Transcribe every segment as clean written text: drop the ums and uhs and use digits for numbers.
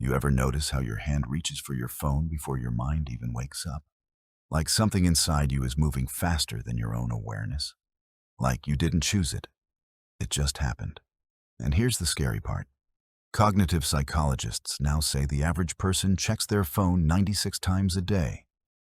You ever notice how your hand reaches for your phone before your mind even wakes up? Like something inside you is moving faster than your own awareness? Like you didn't choose it. It just happened. And here's the scary part. Cognitive psychologists now say the average person checks their phone 96 times a day.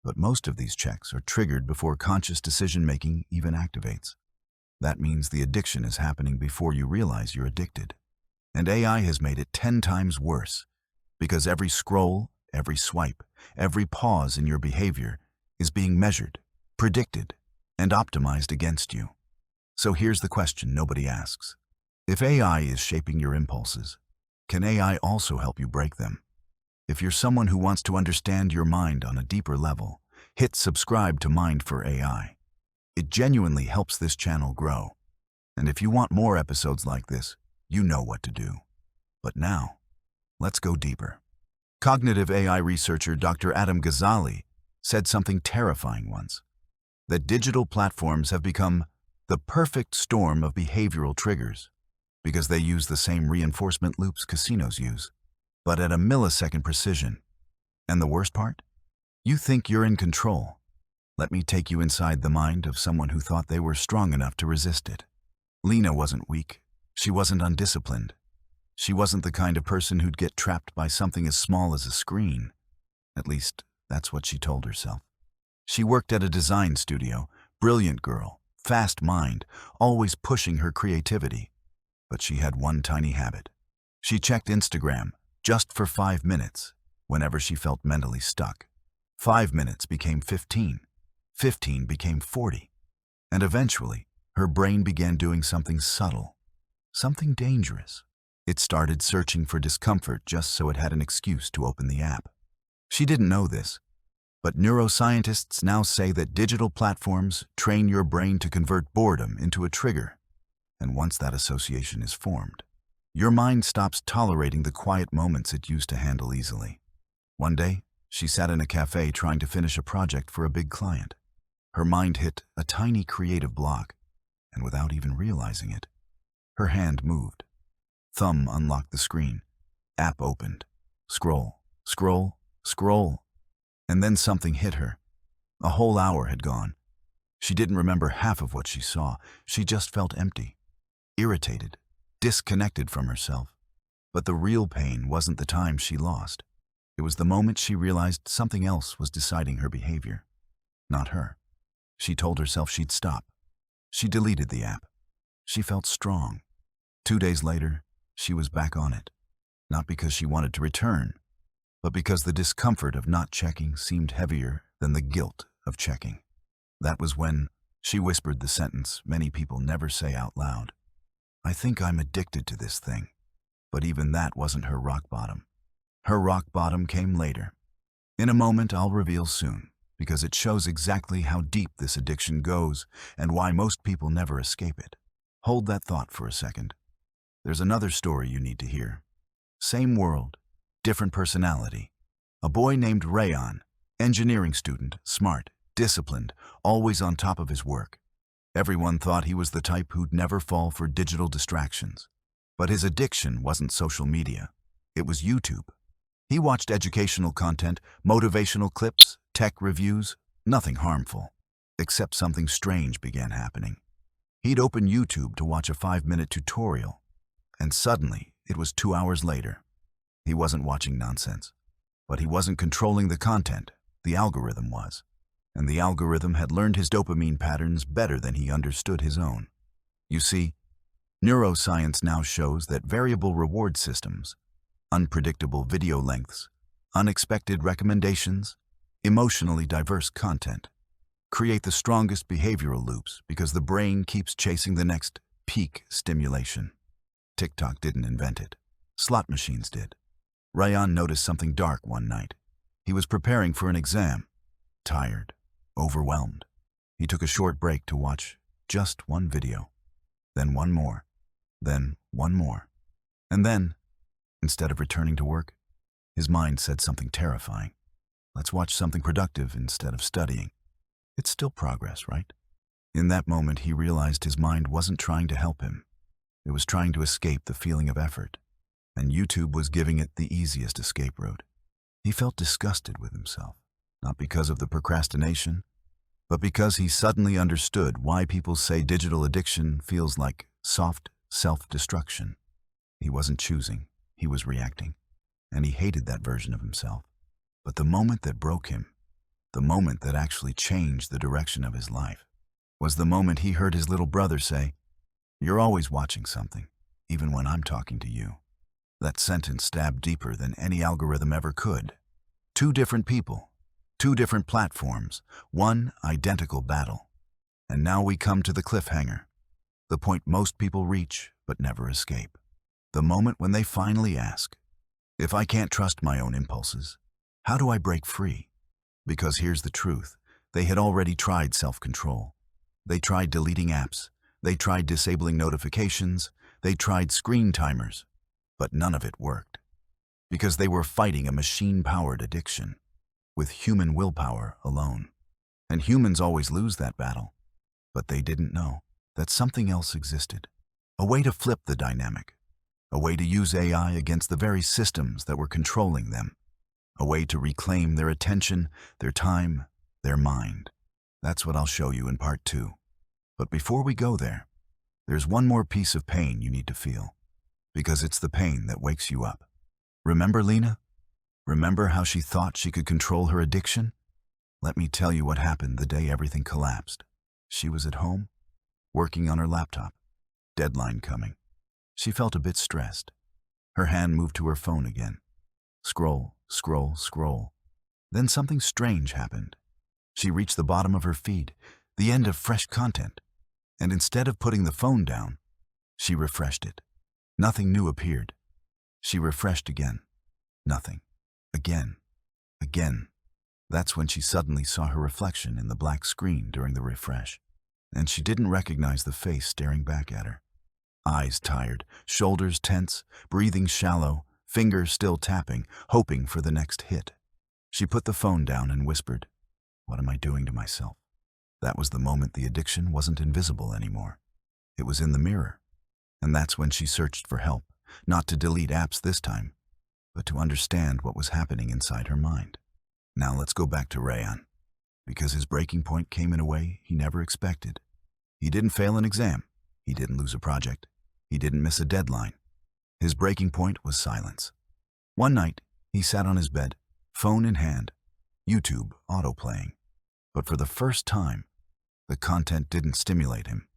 But most of these checks are triggered before conscious decision-making even activates. That means the addiction is happening before you realize you're addicted. And AI has made it 10 times worse, because every scroll, every swipe, every pause in your behavior is being measured, predicted, and optimized against you. So here's the question nobody asks. If AI is shaping your impulses, can AI also help you break them? If you're someone who wants to understand your mind on a deeper level, hit subscribe to Mind for AI. It genuinely helps this channel grow. And if you want more episodes like this, you know what to do. But now, let's go deeper. Cognitive AI researcher Dr. Adam Ghazali said something terrifying once, that digital platforms have become the perfect storm of behavioral triggers because they use the same reinforcement loops casinos use, but at a millisecond precision. And the worst part? You think you're in control. Let me take you inside the mind of someone who thought they were strong enough to resist it. Lena wasn't weak. She wasn't undisciplined. She wasn't the kind of person who'd get trapped by something as small as a screen. At least, that's what she told herself. She worked at a design studio, brilliant girl, fast mind, always pushing her creativity. But she had one tiny habit. She checked Instagram just for 5 minutes whenever she felt mentally stuck. 5 minutes became 15. 15 became 40. And eventually, her brain began doing something subtle, something dangerous. It started searching for discomfort just so it had an excuse to open the app. She didn't know this, but neuroscientists now say that digital platforms train your brain to convert boredom into a trigger. And once that association is formed, your mind stops tolerating the quiet moments it used to handle easily. One day, she sat in a cafe trying to finish a project for a big client. Her mind hit a tiny creative block, and without even realizing it, her hand moved. Thumb unlocked the screen. App opened. Scroll, scroll, scroll. And then something hit her. A whole hour had gone. She didn't remember half of what she saw. She just felt empty, irritated, disconnected from herself. But the real pain wasn't the time she lost. It was the moment she realized something else was deciding her behavior. Not her. She told herself she'd stop. She deleted the app. She felt strong. 2 days later, she was back on it. Not because she wanted to return, but because the discomfort of not checking seemed heavier than the guilt of checking. That was when she whispered the sentence many people never say out loud. I think I'm addicted to this thing. But even that wasn't her rock bottom. Her rock bottom came later. In a moment I'll reveal soon, because it shows exactly how deep this addiction goes and why most people never escape it. Hold that thought for a second. There's another story you need to hear. Same world, different personality. A boy named Rayan, engineering student, smart, disciplined, always on top of his work. Everyone thought he was the type who'd never fall for digital distractions. But his addiction wasn't social media. It was YouTube. He watched educational content, motivational clips, tech reviews, nothing harmful. Except something strange began happening. He'd open YouTube to watch a 5-minute tutorial, and suddenly it was 2 hours later. He wasn't watching nonsense, but he wasn't controlling the content. The algorithm was. And the algorithm had learned his dopamine patterns better than he understood his own. You see, neuroscience now shows that variable reward systems, unpredictable video lengths, unexpected recommendations, emotionally diverse content, create the strongest behavioral loops because the brain keeps chasing the next peak stimulation. TikTok didn't invent it. Slot machines did. Rayan noticed something dark one night. He was preparing for an exam. Tired, overwhelmed. He took a short break to watch just one video. Then one more. Then one more. And then, instead of returning to work, his mind said something terrifying. Let's watch something productive instead of studying. It's still progress, right? In that moment, he realized his mind wasn't trying to help him. It was trying to escape the feeling of effort. and YouTube was giving it the easiest escape route. He felt disgusted with himself, not because of the procrastination, but because he suddenly understood why people say digital addiction feels like soft self-destruction. He wasn't choosing, he was reacting, and he hated that version of himself. But the moment that broke him, the moment that actually changed the direction of his life, was the moment he heard his little brother say, "You're always watching something, even when I'm talking to you." That sentence stabbed deeper than any algorithm ever could. Two different people, two different platforms, one identical battle. And now we come to the cliffhanger, the point most people reach but never escape. The moment when they finally ask, if I can't trust my own impulses, how do I break free? Because here's the truth, they had already tried self-control. They tried deleting apps, they tried disabling notifications, they tried screen timers, but none of it worked. Because they were fighting a machine-powered addiction, with human willpower alone. And humans always lose that battle. But they didn't know that something else existed. A way to flip the dynamic. A way to use AI against the very systems that were controlling them. A way to reclaim their attention, their time, their mind. That's what I'll show you in part 2. But before we go there, there's one more piece of pain you need to feel. Because it's the pain that wakes you up. Remember Lena? Remember how she thought she could control her addiction? Let me tell you what happened the day everything collapsed. She was at home, working on her laptop. Deadline coming. She felt a bit stressed. Her hand moved to her phone again. Scroll, scroll, scroll. Then something strange happened. She reached the bottom of her feed, the end of fresh content. And instead of putting the phone down, she refreshed it. Nothing new appeared. She refreshed again. Nothing. Again. Again. That's when she suddenly saw her reflection in the black screen during the refresh. And she didn't recognize the face staring back at her. Eyes tired, shoulders tense, breathing shallow, fingers still tapping, hoping for the next hit. She put the phone down and whispered, "What am I doing to myself?" That was the moment the addiction wasn't invisible anymore. It was in the mirror. And that's when she searched for help, not to delete apps this time, but to understand what was happening inside her mind. Now let's go back to Rayan, because his breaking point came in a way he never expected. He didn't fail an exam. He didn't lose a project. He didn't miss a deadline. His breaking point was silence. One night, he sat on his bed, phone in hand, YouTube auto-playing. But for the first time, the content didn't stimulate him.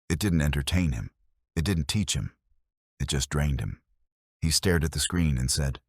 It didn't entertain him. It didn't teach him. It just drained him. He stared at the screen and said,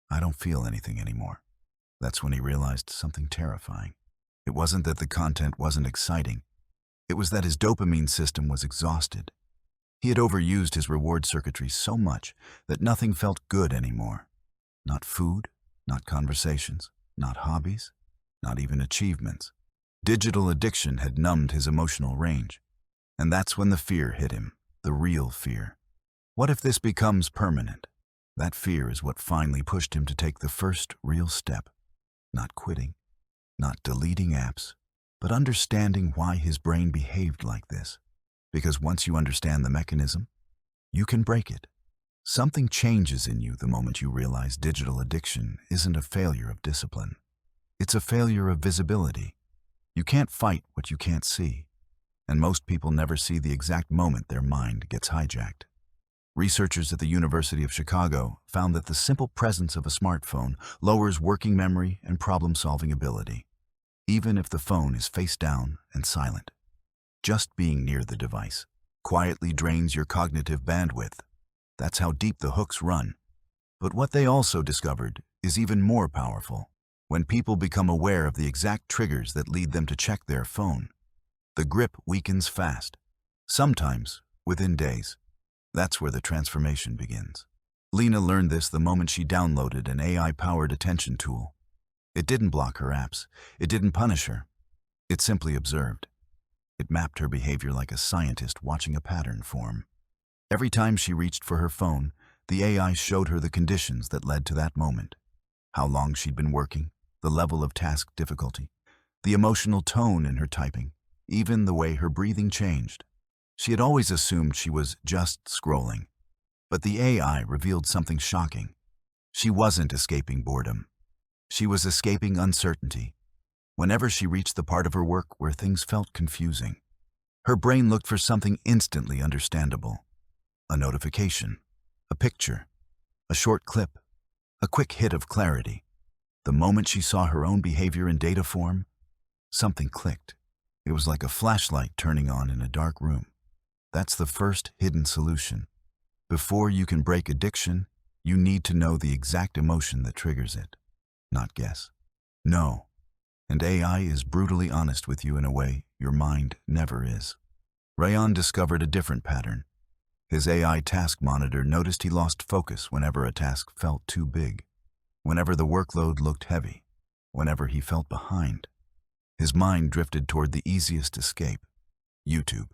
"I don't feel anything anymore." That's when he realized something terrifying. It wasn't that the content wasn't exciting. It was that his dopamine system was exhausted. He had overused his reward circuitry so much that nothing felt good anymore. Not food, not conversations, not hobbies, not even achievements. Digital addiction had numbed his emotional range. And that's when the fear hit him, the real fear. What if this becomes permanent? That fear is what finally pushed him to take the first real step. Not quitting, not deleting apps, but understanding why his brain behaved like this. Because once you understand the mechanism, you can break it. Something changes in you the moment you realize digital addiction isn't a failure of discipline. It's a failure of visibility. You can't fight what you can't see. And most people never see the exact moment their mind gets hijacked. Researchers at the University of Chicago found that the simple presence of a smartphone lowers working memory and problem-solving ability, even if the phone is face down and silent. Just being near the device quietly drains your cognitive bandwidth. That's how deep the hooks run. But what they also discovered is even more powerful. When people become aware of the exact triggers that lead them to check their phone, the grip weakens fast, sometimes within days. That's where the transformation begins. Lena learned this the moment she downloaded an AI-powered attention tool. It didn't block her apps. It didn't punish her. It simply observed. It mapped her behavior like a scientist watching a pattern form. Every time she reached for her phone, the AI showed her the conditions that led to that moment. How long she'd been working, the level of task difficulty, the emotional tone in her typing, even the way her breathing changed. She had always assumed she was just scrolling. But the AI revealed something shocking. She wasn't escaping boredom. She was escaping uncertainty. Whenever she reached the part of her work where things felt confusing, her brain looked for something instantly understandable. A notification, a picture, a short clip, a quick hit of clarity. The moment she saw her own behavior in data form, something clicked. It was like a flashlight turning on in a dark room. That's the first hidden solution. Before you can break addiction, you need to know the exact emotion that triggers it, not guess. No. And AI is brutally honest with you in a way your mind never is. Rayan discovered a different pattern. His AI task monitor noticed he lost focus whenever a task felt too big, whenever the workload looked heavy, whenever he felt behind. His mind drifted toward the easiest escape, YouTube,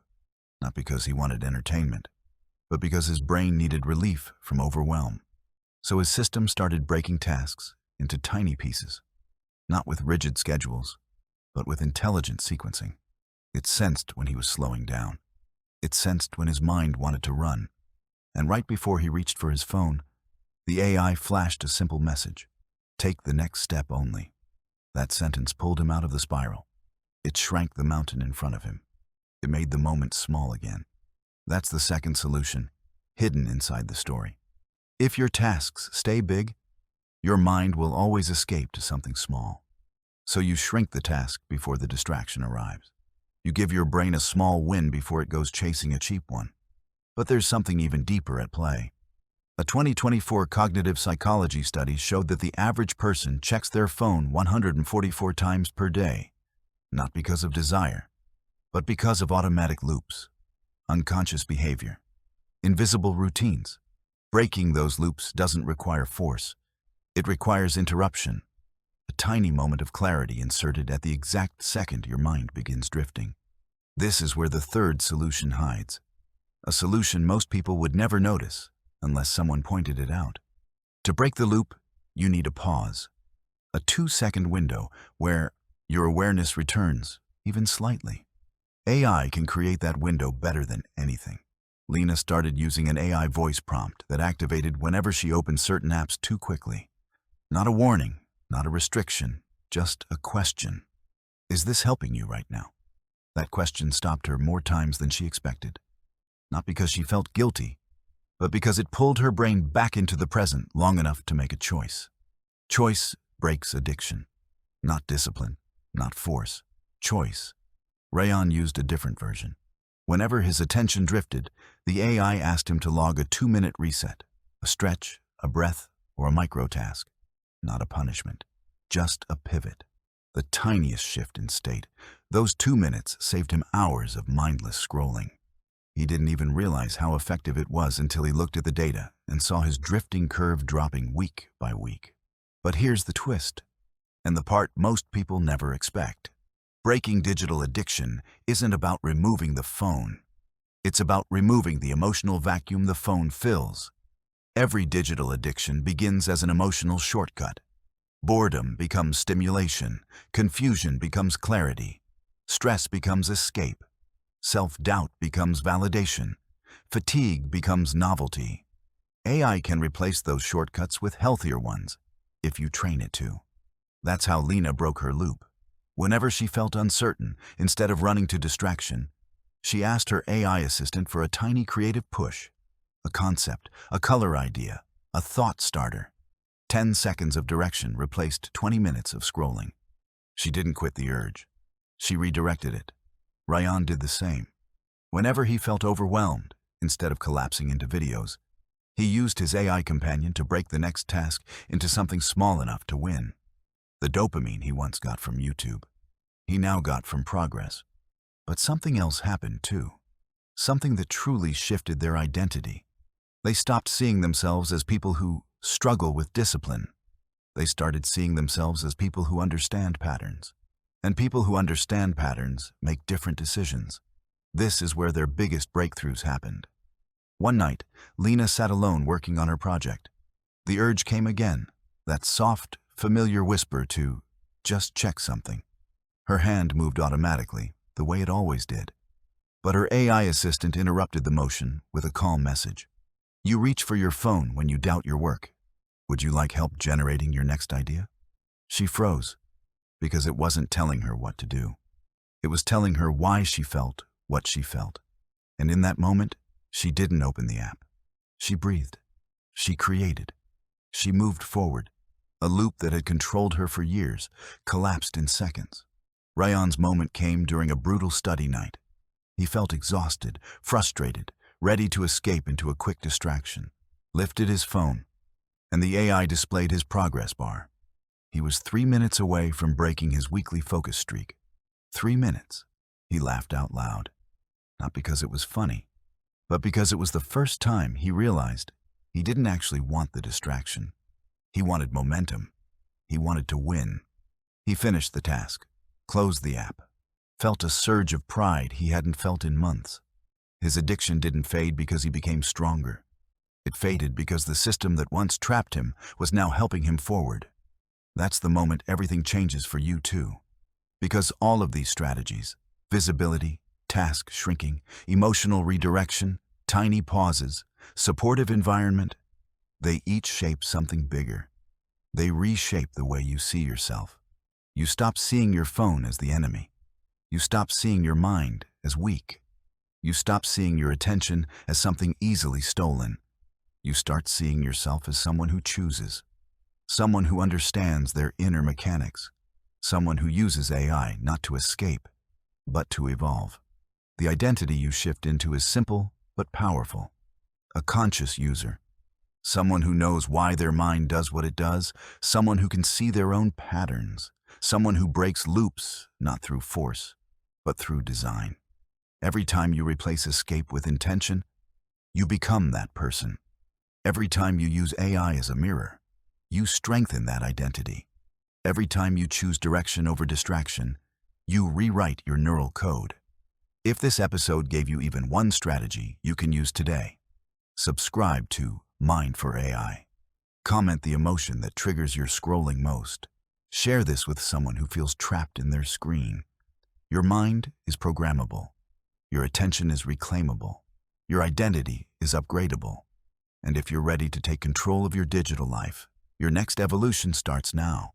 not because he wanted entertainment, but because his brain needed relief from overwhelm. So his system started breaking tasks into tiny pieces, not with rigid schedules, but with intelligent sequencing. It sensed when he was slowing down. It sensed when his mind wanted to run. And right before he reached for his phone, the AI flashed a simple message: take the next step only. That sentence pulled him out of the spiral. It shrank the mountain in front of him. It made the moment small again. That's the second solution, hidden inside the story. If your tasks stay big, your mind will always escape to something small. So you shrink the task before the distraction arrives. You give your brain a small win before it goes chasing a cheap one. But there's something even deeper at play. A 2024 cognitive psychology study showed that the average person checks their phone 144 times per day, not because of desire, but because of automatic loops, unconscious behavior, invisible routines. Breaking those loops doesn't require force. It requires interruption, a tiny moment of clarity inserted at the exact second your mind begins drifting. This is where the third solution hides, a solution most people would never notice unless someone pointed it out. To break the loop, you need a pause, a 2-second window where your awareness returns, even slightly. AI can create that window better than anything. Lena started using an AI voice prompt that activated whenever she opened certain apps too quickly. Not a warning, not a restriction, just a question. Is this helping you right now? That question stopped her more times than she expected. Not because she felt guilty, but because it pulled her brain back into the present long enough to make a choice. Choice breaks addiction. Not discipline, not force. Choice. Rayan used a different version. Whenever his attention drifted, the AI asked him to log a 2-minute reset, a stretch, a breath, or a micro-task. Not a punishment, just a pivot. The tiniest shift in state. Those 2 minutes saved him hours of mindless scrolling. He didn't even realize how effective it was until he looked at the data and saw his drifting curve dropping week by week. But here's the twist, and the part most people never expect. Breaking digital addiction isn't about removing the phone. It's about removing the emotional vacuum the phone fills. Every digital addiction begins as an emotional shortcut. Boredom becomes stimulation, confusion becomes clarity, stress becomes escape, self-doubt becomes validation, fatigue becomes novelty. AI can replace those shortcuts with healthier ones, if you train it to. That's how Lena broke her loop. Whenever she felt uncertain, instead of running to distraction, she asked her AI assistant for a tiny creative push, a concept, a color idea, a thought starter. 10 seconds of direction replaced 20 minutes of scrolling. She didn't quit the urge. She redirected it. Rayan did the same. Whenever he felt overwhelmed, instead of collapsing into videos, he used his AI companion to break the next task into something small enough to win. The dopamine he once got from YouTube, he now got from progress. But something else happened too. Something that truly shifted their identity. They stopped seeing themselves as people who struggle with discipline. They started seeing themselves as people who understand patterns. And people who understand patterns make different decisions. This is where their biggest breakthroughs happened. One night, Lena sat alone working on her project. The urge came again, that soft, familiar whisper to just check something. Her hand moved automatically, the way it always did. But her AI assistant interrupted the motion with a calm message. You reach for your phone when you doubt your work. Would you like help generating your next idea? She froze, because it wasn't telling her what to do. It was telling her why she felt what she felt. And in that moment, she didn't open the app. She breathed. She created. She moved forward. A loop that had controlled her for years collapsed in seconds. Ryan's moment came during a brutal study night. He felt exhausted, frustrated, ready to escape into a quick distraction. Lifted his phone, and the AI displayed his progress bar. He was 3 minutes away from breaking his weekly focus streak. 3 minutes. He laughed out loud. Not because it was funny, but because it was the first time he realized he didn't actually want the distraction. He wanted momentum. He wanted to win. He finished the task, closed the app, felt a surge of pride he hadn't felt in months. His addiction didn't fade because he became stronger. It faded because the system that once trapped him was now helping him forward. That's the moment everything changes for you too. Because all of these strategies, visibility, task shrinking, emotional redirection, tiny pauses, supportive environment, they each shape something bigger. They reshape the way you see yourself. You stop seeing your phone as the enemy. You stop seeing your mind as weak. You stop seeing your attention as something easily stolen. You start seeing yourself as someone who chooses, someone who understands their inner mechanics, someone who uses AI not to escape, but to evolve. The identity you shift into is simple but powerful. A conscious user, someone who knows why their mind does what it does, someone who can see their own patterns, someone who breaks loops not through force, but through design. Every time you replace escape with intention, you become that person. Every time you use AI as a mirror, you strengthen that identity. Every time you choose direction over distraction, you rewrite your neural code. If this episode gave you even one strategy you can use today, subscribe to Mind for AI. Comment the emotion that triggers your scrolling most. Share this with someone who feels trapped in their screen. Your mind is programmable. Your attention is reclaimable. Your identity is upgradable. And if you're ready to take control of your digital life, your next evolution starts now.